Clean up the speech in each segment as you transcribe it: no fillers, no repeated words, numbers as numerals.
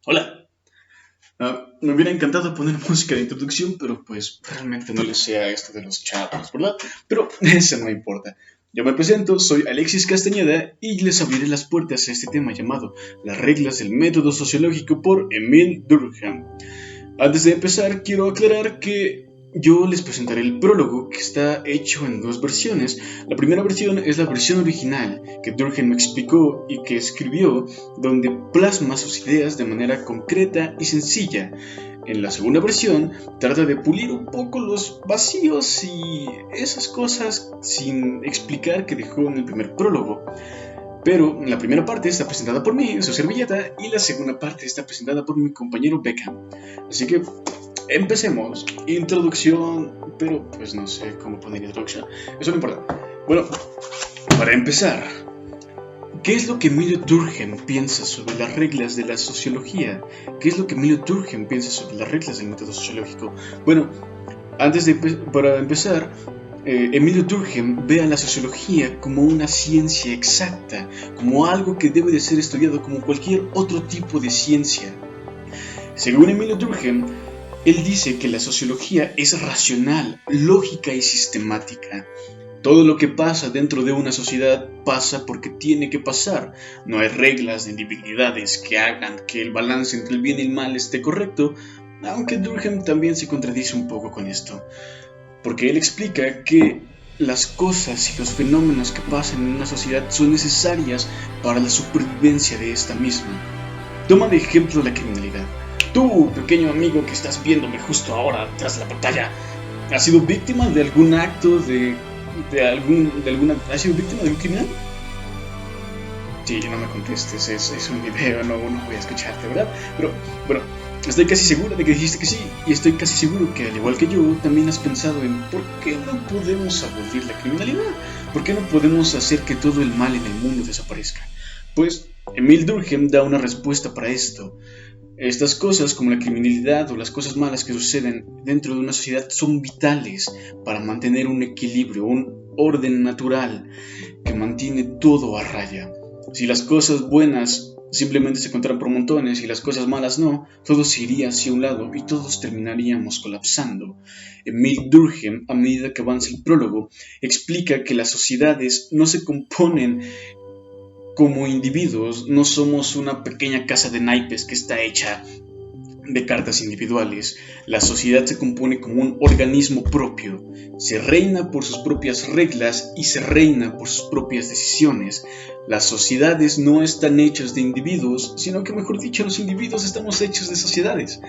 Hola. Me hubiera encantado poner música de introducción, pero pues realmente no le sé a esto de los chavos, ¿verdad? Pero eso no importa. Yo me presento, soy Alexis Castañeda y les abriré las puertas a este tema llamado Las reglas del método sociológico por Émile Durkheim. Antes de empezar, quiero aclarar que yo les presentaré el prólogo, que está hecho en dos versiones. La primera versión es la versión original que Durkheim explicó y que escribió, donde plasma sus ideas de manera concreta y sencilla. En la segunda versión trata de pulir un poco los vacíos y esas cosas sin explicar que dejó en el primer prólogo. Pero la primera parte está presentada por mí, su servilleta, y la segunda parte está presentada por mi compañero Beckham. Así que empecemos. Introducción, pero pues no sé cómo poner introducción. Eso no importa. Bueno, para empezar, ¿qué es lo que Émile Durkheim piensa sobre las reglas de la sociología? ¿Qué es lo que Émile Durkheim piensa sobre las reglas del método sociológico? Bueno, para empezar, Émile Durkheim ve a la sociología como una ciencia exacta, como algo que debe de ser estudiado como cualquier otro tipo de ciencia. Según Émile Durkheim, él dice que la sociología es racional, lógica y sistemática. Todo lo que pasa dentro de una sociedad pasa porque tiene que pasar. No hay reglas de individualidades que hagan que el balance entre el bien y el mal esté correcto, aunque Durkheim también se contradice un poco con esto, porque él explica que las cosas y los fenómenos que pasan en una sociedad son necesarias para la supervivencia de esta misma. Toma de ejemplo la criminalidad. Tú, pequeño amigo que estás viéndome justo ahora tras la pantalla, ¿has sido víctima de algún acto ¿has sido víctima de un criminal? Sí, no me contestes, es un video, no voy a escucharte, ¿verdad? Pero, bueno, estoy casi segura de que dijiste que sí, y estoy casi seguro que al igual que yo, también has pensado en ¿por qué no podemos abolir la criminalidad? ¿Por qué no podemos hacer que todo el mal en el mundo desaparezca? Pues, Émile Durkheim da una respuesta para esto. Estas cosas, como la criminalidad o las cosas malas que suceden dentro de una sociedad, son vitales para mantener un equilibrio, un orden natural que mantiene todo a raya. Si las cosas buenas simplemente se contaran por montones y las cosas malas no, todo se iría hacia un lado y todos terminaríamos colapsando. Émile Durkheim, a medida que avanza el prólogo, explica que las sociedades no se componen como individuos, no somos una pequeña casa de naipes que está hecha de cartas individuales. La sociedad se compone como un organismo propio, se reina por sus propias reglas y se reina por sus propias decisiones. Las sociedades no están hechas de individuos, sino que, mejor dicho, los individuos estamos hechos de sociedades.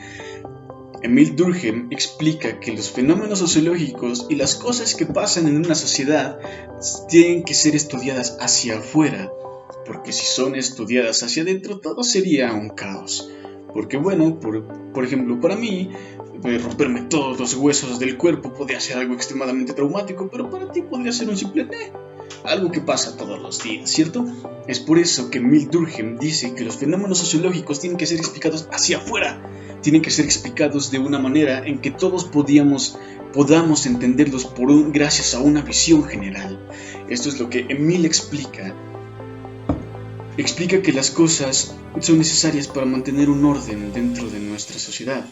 Émile Durkheim explica que los fenómenos sociológicos y las cosas que pasan en una sociedad tienen que ser estudiadas hacia afuera, porque si son estudiadas hacia adentro todo sería un caos. Porque bueno, por ejemplo, para mí, romperme todos los huesos del cuerpo podría ser algo extremadamente traumático, pero para ti podría ser un simple algo que pasa todos los días, ¿cierto? Es por eso que Émile Durkheim dice que los fenómenos sociológicos tienen que ser explicados hacia afuera, tienen que ser explicados de una manera en que todos podamos entenderlos gracias a una visión general. Esto es lo que Émile explica. Explica que las cosas son necesarias para mantener un orden dentro de nuestra sociedad.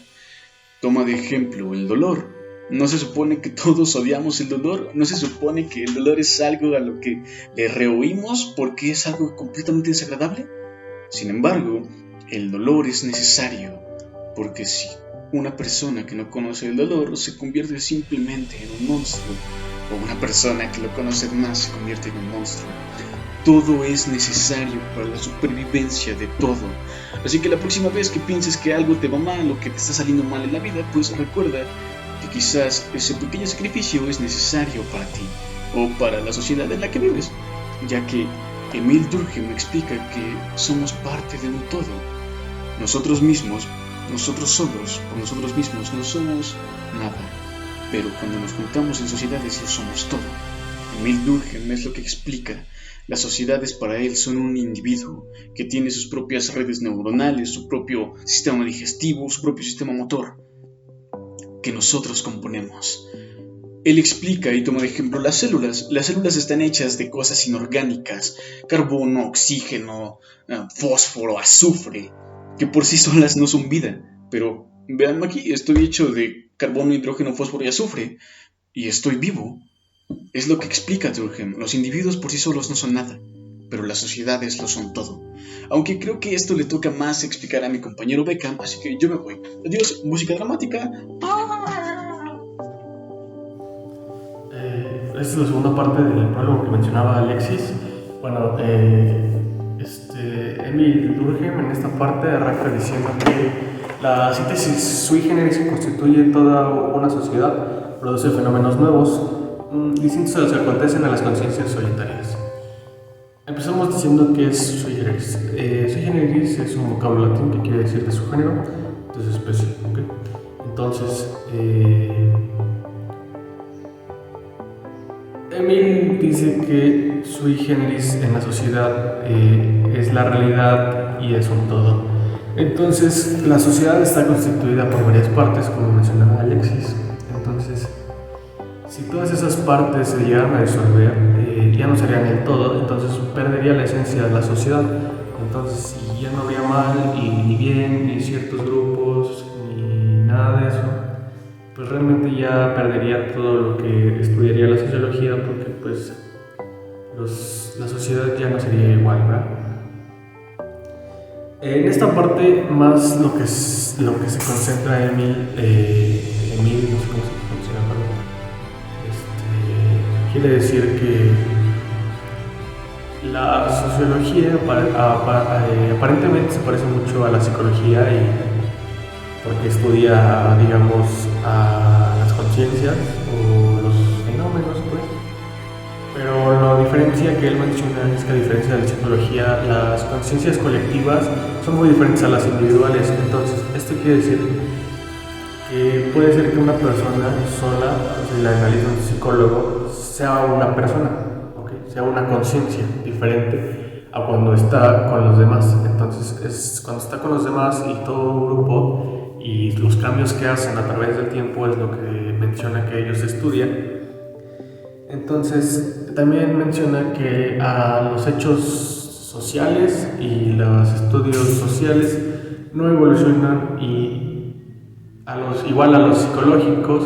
Toma de ejemplo el dolor. ¿No se supone que todos odiamos el dolor? ¿No se supone que el dolor es algo a lo que le rehuimos porque es algo completamente desagradable? Sin embargo, el dolor es necesario, porque si una persona que no conoce el dolor se convierte simplemente en un monstruo, o una persona que lo conoce más se convierte en un monstruo. Todo es necesario para la supervivencia de todo. Así que la próxima vez que pienses que algo te va mal o que te está saliendo mal en la vida, pues recuerda que quizás ese pequeño sacrificio es necesario para ti o para la sociedad en la que vives, ya que Émile Durkheim explica que somos parte de un todo. Nosotros solos, por nosotros mismos, no somos nada, pero cuando nos juntamos en sociedades lo somos todo. Émile Durkheim es lo que explica. Las sociedades para él son un individuo que tiene sus propias redes neuronales, su propio sistema digestivo, su propio sistema motor, que nosotros componemos. Él explica y toma de ejemplo las células. Las células están hechas de cosas inorgánicas, carbono, oxígeno, fósforo, azufre, que por sí solas no son vida. Pero vean aquí, estoy hecho de carbono, hidrógeno, fósforo y azufre, y estoy vivo. Es lo que explica Durkheim. Los individuos por sí solos no son nada, pero las sociedades lo son todo. Aunque creo que esto le toca más explicar a mi compañero Beckham, así que yo me voy. Adiós, música dramática. Esta es la segunda parte del prólogo que mencionaba Alexis. Bueno, Emil Durkheim en esta parte arranca diciendo que la síntesis sui generis que constituye toda una sociedad produce fenómenos nuevos, distintos a los que acontecen a las conciencias solitarias. Empezamos diciendo que es sui generis. Sui generis es un vocablo latín que quiere decir de su género, de su especie. ¿Okay? Entonces, Emil dice que sui generis en la sociedad es la realidad y es un todo. Entonces, la sociedad está constituida por varias partes, como mencionaba Alexis. Entonces, si todas esas partes se llegaran a disolver, ya no serían el todo, entonces perdería la esencia de la sociedad. Entonces, si ya no habría mal y ni bien, ni ciertos grupos, ni nada de eso, pues realmente ya perdería todo lo que estudiaría la sociología, porque pues la sociedad ya no sería igual, ¿verdad? En esta parte más lo que se concentra Emil, no sé cómo se pronuncia, quiere decir que la sociología aparentemente se parece mucho a la psicología, porque estudia, digamos, a las conciencias o los fenómenos, pues. Pero la diferencia que él menciona es que a diferencia de la psicología, las conciencias colectivas son muy diferentes a las individuales. Entonces, esto quiere decir que puede ser que una persona sola, si la analiza un psicólogo, sea una persona, ¿okay? Sea una conciencia diferente a cuando está con los demás. Entonces, es cuando está con los demás y todo un grupo, y los cambios que hacen a través del tiempo es lo que menciona que ellos estudian. Entonces, también menciona que a los hechos sociales y los estudios sociales no evolucionan, y igual a los psicológicos,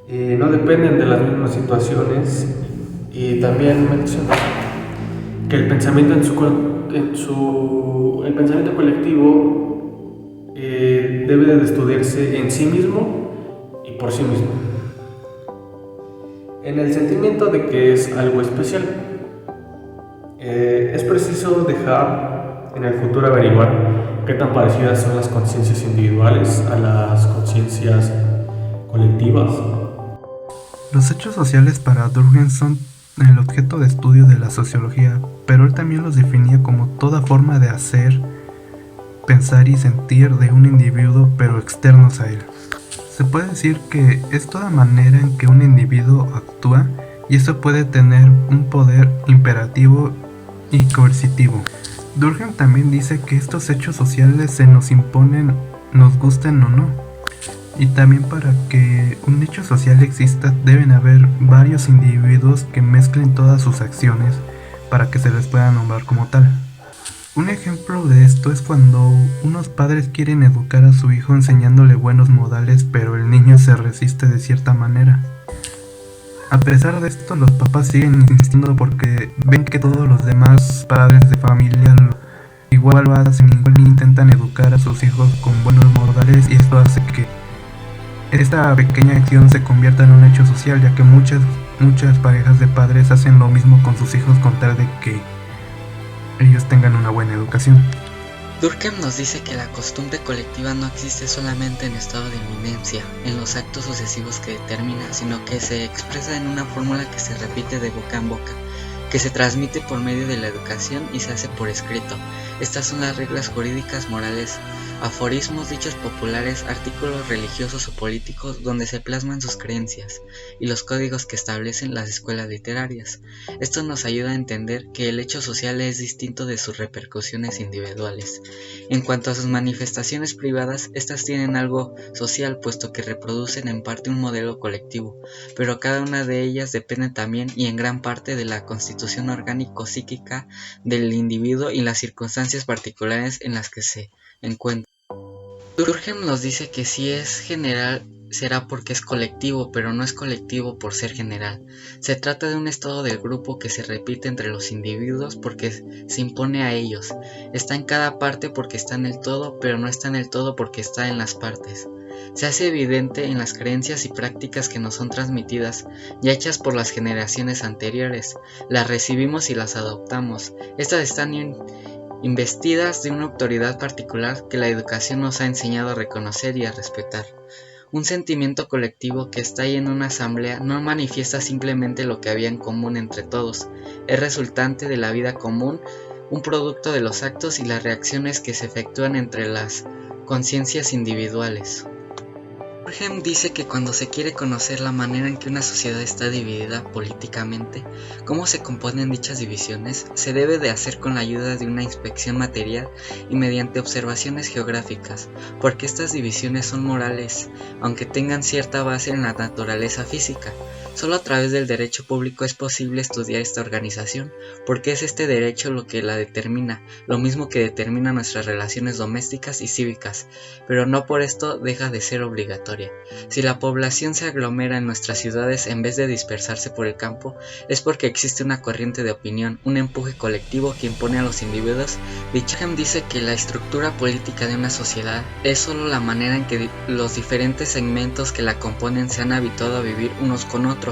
no dependen de las mismas situaciones. Y también menciona que el pensamiento el pensamiento colectivo debe de estudiarse en sí mismo y por sí mismo, en el sentimiento de que es algo especial. Es preciso dejar en el futuro averiguar qué tan parecidas son las conciencias individuales a las conciencias colectivas. Los hechos sociales para Durkheim son el objeto de estudio de la sociología, pero él también los definía como toda forma de hacer, pensar y sentir de un individuo, pero externos a él. Se puede decir que es toda manera en que un individuo actúa, y esto puede tener un poder imperativo y coercitivo. Durkheim también dice que estos hechos sociales se nos imponen, nos gusten o no. Y también para que un hecho social exista deben haber varios individuos que mezclen todas sus acciones para que se les pueda nombrar como tal. Un ejemplo de esto es cuando unos padres quieren educar a su hijo enseñándole buenos modales, pero el niño se resiste de cierta manera. A pesar de esto, los papás siguen insistiendo porque ven que todos los demás padres de familia igual lo hacen, igual intentan educar a sus hijos con buenos modales, y esto hace que esta pequeña acción se convierta en un hecho social, ya que muchas parejas de padres hacen lo mismo con sus hijos con tal de que ellos tengan una buena educación. Durkheim nos dice que la costumbre colectiva no existe solamente en estado de eminencia, en los actos sucesivos que determina, sino que se expresa en una fórmula que se repite de boca en boca, que se transmite por medio de la educación y se hace por escrito. Estas son las reglas jurídicas morales aforismos, dichos populares, artículos religiosos o políticos donde se plasman sus creencias y los códigos que establecen las escuelas literarias. Esto nos ayuda a entender que el hecho social es distinto de sus repercusiones individuales. En cuanto a sus manifestaciones privadas, estas tienen algo social puesto que reproducen en parte un modelo colectivo, pero cada una de ellas depende también y en gran parte de la constitución orgánico-psíquica del individuo y las circunstancias particulares en las que se encuentra. Durkheim nos dice que si es general será porque es colectivo, pero no es colectivo por ser general. Se trata de un estado del grupo que se repite entre los individuos porque se impone a ellos. Está en cada parte porque está en el todo, pero no está en el todo porque está en las partes. Se hace evidente en las creencias y prácticas que nos son transmitidas, ya hechas por las generaciones anteriores. Las recibimos y las adoptamos. Estas están investidas de una autoridad particular que la educación nos ha enseñado a reconocer y a respetar. Un sentimiento colectivo que está ahí en una asamblea no manifiesta simplemente lo que había en común entre todos, es resultante de la vida común, un producto de los actos y las reacciones que se efectúan entre las conciencias individuales. Durkheim dice que cuando se quiere conocer la manera en que una sociedad está dividida políticamente, cómo se componen dichas divisiones, se debe de hacer con la ayuda de una inspección material y mediante observaciones geográficas, porque estas divisiones son morales, aunque tengan cierta base en la naturaleza física. Solo a través del derecho público es posible estudiar esta organización, porque es este derecho lo que la determina, lo mismo que determina nuestras relaciones domésticas y cívicas, pero no por esto deja de ser obligatoria. Si la población se aglomera en nuestras ciudades en vez de dispersarse por el campo, es porque existe una corriente de opinión, un empuje colectivo que impone a los individuos. Durkheim dice que la estructura política de una sociedad es solo la manera en que los diferentes segmentos que la componen se han habituado a vivir unos con otros.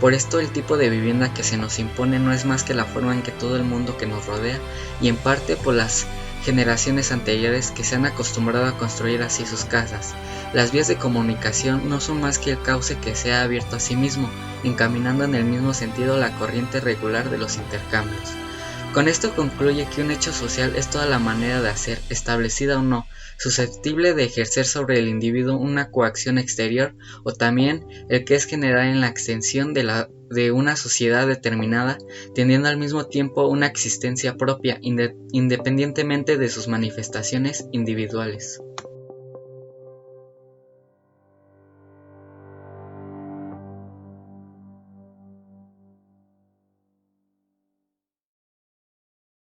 Por esto el tipo de vivienda que se nos impone no es más que la forma en que todo el mundo que nos rodea, y en parte por las generaciones anteriores que se han acostumbrado a construir así sus casas. Las vías de comunicación no son más que el cauce que se ha abierto a sí mismo, encaminando en el mismo sentido la corriente regular de los intercambios. Con esto concluye que un hecho social es toda la manera de hacer, establecida o no, susceptible de ejercer sobre el individuo una coacción exterior, o también el que es general en la extensión de una sociedad determinada, teniendo al mismo tiempo una existencia propia, independientemente de sus manifestaciones individuales.